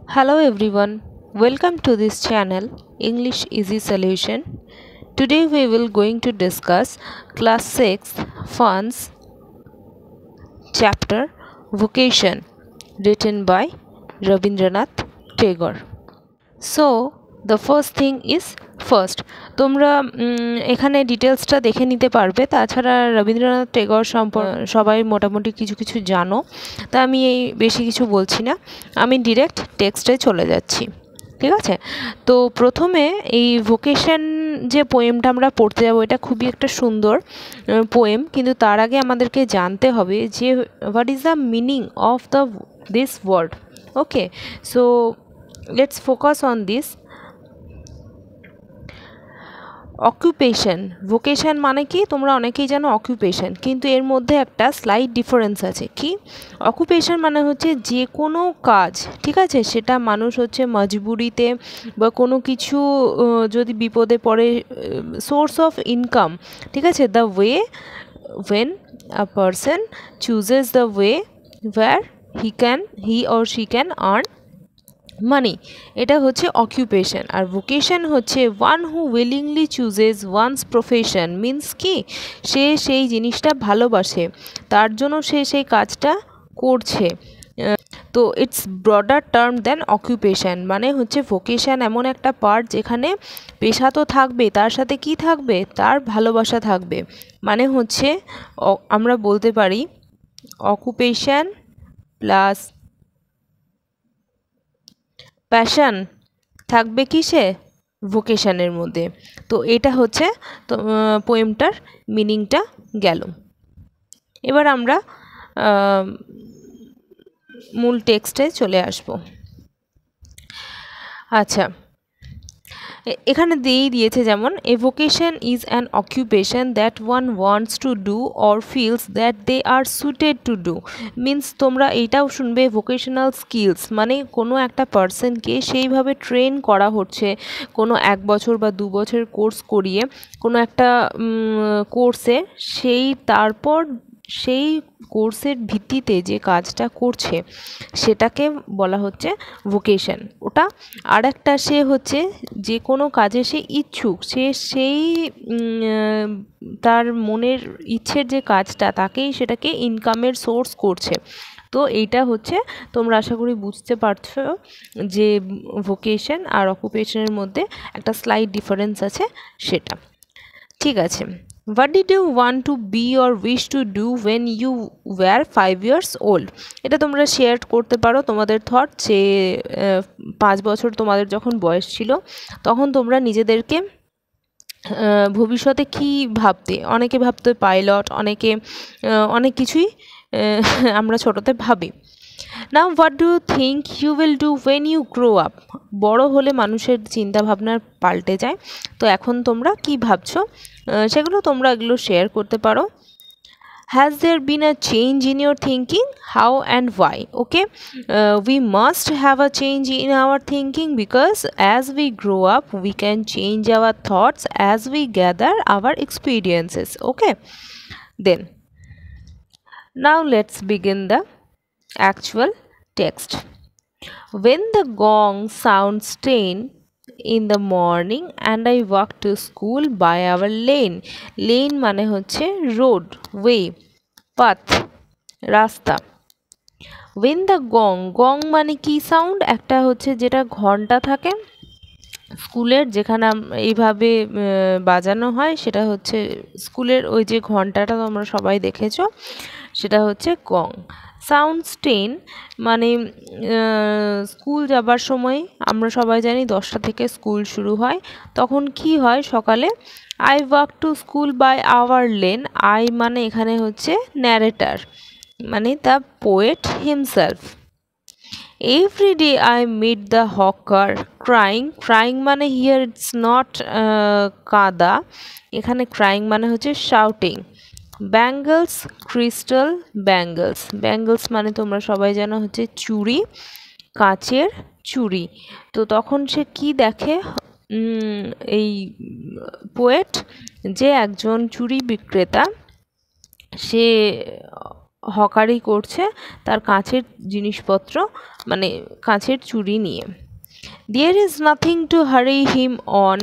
Hello everyone, welcome to this channel English Easy Solution. Today we will going to discuss class 6 Fun's chapter Vocation written by Rabindranath Tagore. So the first thing is first তোমরা এখানে ডিটেলসটা দেখে নিতে পারবে। তাছাড়া রবীন্দ্রনাথ টেগোর সম্পর্কে সবাই মোটামুটি কিছু কিছু জানো, তা আমি এই বেশি কিছু বলছি না, আমি ডিরেক্ট টেক্সটে চলে যাচ্ছি। ঠিক আছে, তো প্রথমে এই ভোকেশন যে পোয়েমটা আমরা পড়তে যাবো, এটা খুবই একটা সুন্দর পোয়েম, কিন্তু তার আগে আমাদেরকে জানতে হবে যে what is the meaning of the this word. Okay, so let's focus on this. Occupation, vocation মানে কি তোমরা অনেকেই জানো অকুপেশন, কিন্তু এর মধ্যে একটা স্লাইট ডিফারেন্স আছে। কি অকুপেশন মানে হচ্ছে যে কোনো কাজ, ঠিক আছে, সেটা মানুষ হচ্ছে মজবুরিতে বা কোনো কিছু যদি বিপদে পড়ে, সোর্স অফ ইনকাম, ঠিক আছে, the way when a person chooses the way where he or she can earn money, এটা হচ্ছে অকুপেশন। আর ভোকেশন হচ্ছে one who willingly chooses one's profession, means কি সে সেই জিনিসটা ভালোবাসে, তার জন্য সে সেই কাজটা করছে। তো it's broader term than occupation, মানে হচ্ছে ভোকেশন এমন একটা পার্ট যেখানে পেশা তো থাকবে, তার সাথে কি থাকবে, তার ভালোবাসা থাকবে। মানে হচ্ছে আমরা বলতে পারি অকুপেশন প্লাস প্যাশন থাকবে কিসে, ভোকেশনের মধ্যে। তো এটা হচ্ছে তো পোয়েমটার মিনিংটা গেল। এবার আমরা মূল টেক্সটে চলে আসব। আচ্ছা, এখানে দিয়েছে যেমন a vocation is an occupation that one wants to do or feels that they are suited to do, means তোমরা এইটাও শুনবে ভোকেশনাল স্কিলস মানে কোনো একটা পার্সনকে সেইভাবে ট্রেন করা হচ্ছে, কোনো 1 বছর বা 2 বছর কোর্স করিয়ে কোনো একটা কোর্সে, সেই তারপর সেই কোর্সের ভিত্তিতে যে কাজটা করছে সেটাকে বলা হচ্ছে ভোকেশন। ওটা আর একটা সে হচ্ছে যে কোনো কাজে সে ইচ্ছুক, সে সেই তার মনের ইচ্ছের যে কাজটা তাকেই সেটাকে ইনকামের সোর্স করছে। তো এইটা হচ্ছে তোমরা আশা করি বুঝতে পারছো যে ভোকেশন আর অকুপেশনের মধ্যে একটা স্লাইট ডিফারেন্স আছে সেটা। ঠিক আছে, what did you want to be or wish to do when you were 5 years old? এটা তোমরা শেয়ার করতে পারো তোমাদের থট, যে 5 বছর তোমাদের যখন বয়স ছিল তখন তোমরা নিজেদেরকে ভবিষ্যতে কি ভাবতে। অনেকে ভাবতে পাইলট, অনেকে অনেক কিছুই আমরা ছোটোতে ভাবি। Now what do you think you will do when you grow up? বড় হলে মানুষের চিন্তাভাবনা পাল্টে যায়, তো এখন তোমরা কি ভাবছো সেগুলো তোমরা এগুলো শেয়ার করতে পারো। Has there been a change in your thinking? How and why? Okay, we must have a change in our thinking because as we grow up we can change our thoughts as we gather our experiences. Okay, then now let's begin the actual text. When the gong sounds 10 in the morning and I walk to school by our lane. Lane মানে হচ্ছে road, way, path, রাস্তা। When the gong, gong মানে কি sound, একটা হচ্ছে যেটা ঘন্টা থাকে স্কুলের, যেখানে এইভাবে বাজানো হয়, সেটা হচ্ছে স্কুলের ওই যে ঘন্টাটা তোমরা সবাই দেখেছো, সেটা হচ্ছে গং। সাউন্ডস 10 মানে স্কুল যাবার সময় আমরা সবাই জানি 10টা থেকে স্কুল শুরু হয়, তখন কি হয় সকালে, I walk to school by our lane. I মানে এখানে হচ্ছে ন্যারেটার, মানে the poet himself. Every day I meet the hawker crying. Crying মানে here it's not কাদা, এখানে crying মানে হচ্ছে shouting. Bangles, crystal bangles. Bangles মানে তোমরা সবাই জানো হচ্ছে চুড়ি, কাচের চুড়ি। তো তখন সে কি দেখে, এই পোয়েট যে একজন চুড়ি বিক্রেতা, সে হকারি করছে তার কাঁচের জিনিসপত্র মানে কাঁচের চুড়ি নিয়ে। There is nothing to hurry him on,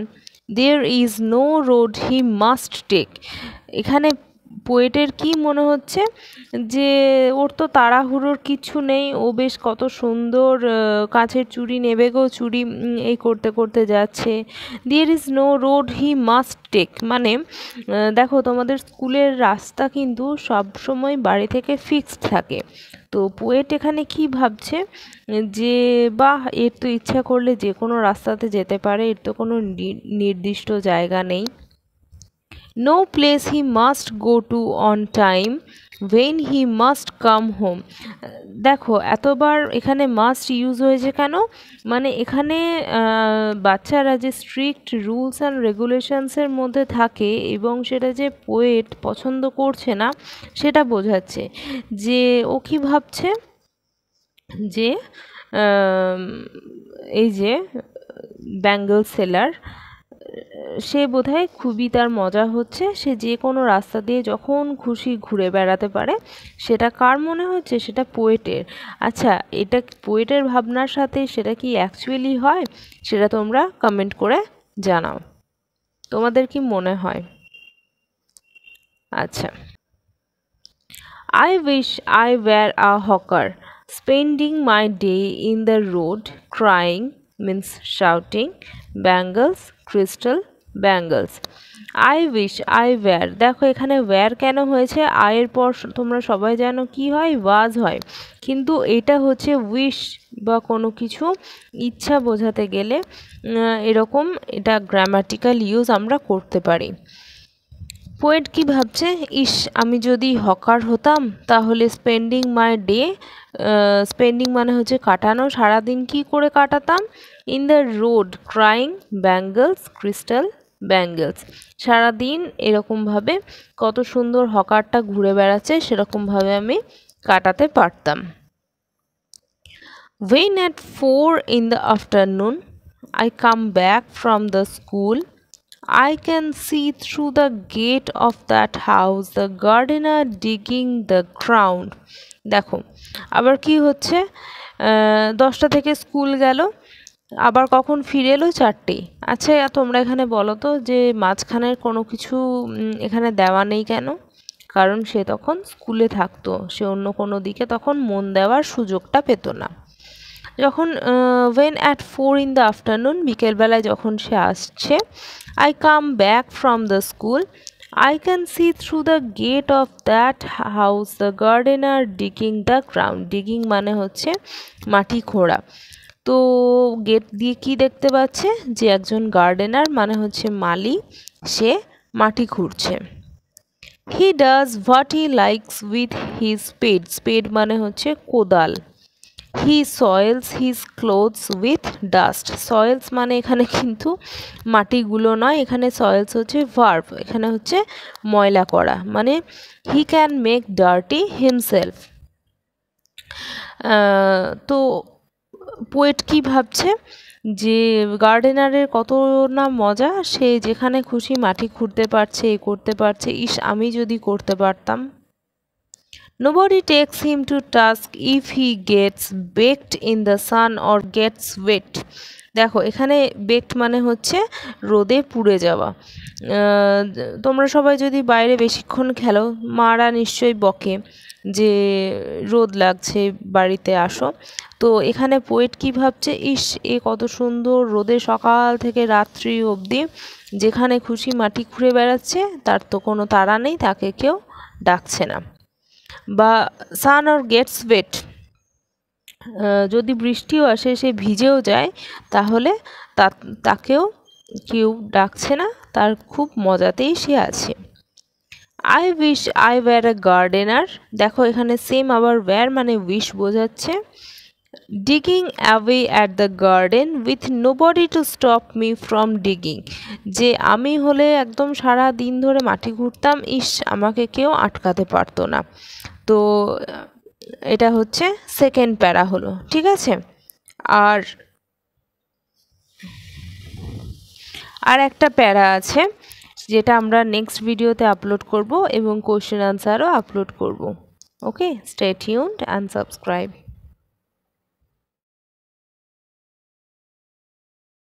there is no road he must take. এখানে পোয়েটের কি মনে হচ্ছে যে ওর তো তাড়াহুড়োর কিছু নেই, ও বেশ কত সুন্দর কাঁচের চুড়ি নেবে গো, চুড়ি এই করতে করতে যাচ্ছে। There is no road he must take মানে দেখো তোমাদের স্কুলের রাস্তা কিন্তু সব সময় বাড়ি থেকে ফিক্সড থাকে। তো পোয়েট এখানে কি ভাবছে যে বাহ, এর তো ইচ্ছা করলে যে কোনো রাস্তাতে যেতে পারে, এর তো কোনো নির্দিষ্ট জায়গা নেই। No place he must go to on time, when he must come home. দেখো এতবার এখানে মাস্ট ইউজ হয়েছে কেন, মানে এখানে বাচ্চারা যে স্ট্রিক্ট রুলস অ্যান্ড রেগুলেশনসের মধ্যে থাকে এবং সেটা যে পোয়েট পছন্দ করছে না সেটা বোঝাচ্ছে। যে ও কি ভাবছে যে এই যে ব্যাঙ্গল সেলার, সে বোধহয় খুবই তার মজা হচ্ছে, সে যে কোনো রাস্তা দিয়ে যখন খুশি ঘুরে বেড়াতে পারে। সেটা কার মনে হচ্ছে? সেটা পোয়েটের। আচ্ছা, এটা পোয়েটের ভাবনার সাথে সেটা কি অ্যাকচুয়ালি হয় সেটা তোমরা কমেন্ট করে জানাও, তোমাদের কি মনে হয়? আচ্ছা, I wish I were a hawker, spending my day in the road, crying means shouting, bangles, crystal bangles. I wish I were, দেখো এখানে were কেন হয়েছে? আয়ের পর তোমরা সবাই জানো কি হয়? was হয়। কিন্তু এটা হচ্ছে wish বা কোনো কিছু ইচ্ছা বোঝাতে গেলে এরকম এটা গ্রামাটিক্যাল ইউজ আমরা করতে পারি। পোয়েট কি ভাবছে? ইস, আমি যদি হকার হতাম তাহলে স্পেন্ডিং মাই ডে, স্পেন্ডিং মানে হচ্ছে কাটানো, সারাদিন কি করে কাটাতাম? In the road, crying, bangles, crystal bangles. সারাদিন এরকমভাবে কত সুন্দর হকারটা ঘুরে বেড়াচ্ছে সেরকমভাবে আমি কাটাতে পারতাম। When at 4 in the afternoon I come back from the school, I can see through the gate of that house the gardener digging the ground. দেখো আবার কি হচ্ছে, 10টা থেকে স্কুল গেল, আবার কখন ফিরে এলো? 4টেই। আচ্ছা, তোমরা এখানে বলো তো যে মাঝখানের কোনো কিছু এখানে দেওয়া নেই কেন? কারণ সে তখন স্কুলে থাকতো, সে অন্য কোনো দিকে তখন মন দেওয়ার সুযোগটা পেত না। যখন when at 4 in the afternoon, বিকেলবেলায় যখন সে আসছে, I come back from the school, I can see through the gate of that house the gardener digging the ground. digging মানে হচ্ছে মাটি খোঁড়া। তো গেট দিয়ে কি দেখতে পাচ্ছে? যে একজন গার্ডেনার মানে হচ্ছে মালি, সে মাটি খুঁড়ছে। He does what he likes with his spade. spade মানে হচ্ছে কোদাল। He soils his clothes with dust. soils মানে এখানে কিন্তু মাটিগুলো নয়, এখানে soils হচ্ছে verb, এখানে হচ্ছে ময়লা করা, মানে he can make dirty himself. তো পোয়েট কি ভাবছে যে গার্ডেনারের কত না মজা, সে যেখানে খুশি মাটি খুঁড়তে পারছে, এ করতে পারছে। ইস, আমি যদি করতে পারতাম। Nobody takes him to task if he gets baked in the sun or gets wet. দেখো এখানে বেকড মানে হচ্ছে রোদে পুড়ে যাওয়া। তোমরা সবাই যদি বাইরে বেশিক্ষণ খেলো, মারা নিশ্চয়ই বকে যে রোদ লাগছে, বাড়িতে আসো। তো এখানে পোয়েট কি ভাবছে? ইস, এ কত সুন্দর রোদে সকাল থেকে রাত্রি অবধি যেখানে খুশি মাটি খুঁড়ে বেড়াচ্ছে, তার তো কোনো তাড়া নেই, তাকে কেউ ডাকছে না। বা সান অর গেটস ওয়েট, যদি বৃষ্টিও আসে, সে ভিজেও যায়, তাহলে তাকেও কেউ ডাকছে না, তার খুব মজাতেই সে আছে। I wish I were a gardener, দেখো এখানে সেম আবার ওয়্যার মানে উইশ বোঝাচ্ছে। Digging away at the garden with nobody to stop me from digging, যে আমি হলে একদম সারা দিন ধরে মাটি ঘুরতাম, ইস, আমাকে কেউ আটকাতে পারতো না। তো এটা হচ্ছে সেকেন্ড প্যারা হলো, ঠিক আছে। আর একটা প্যারা আছে যেটা আমরা নেক্সট ভিডিওতে আপলোড করব এবং কোশ্চেন আনসারও আপলোড করব। Okay, stay tuned and subscribe.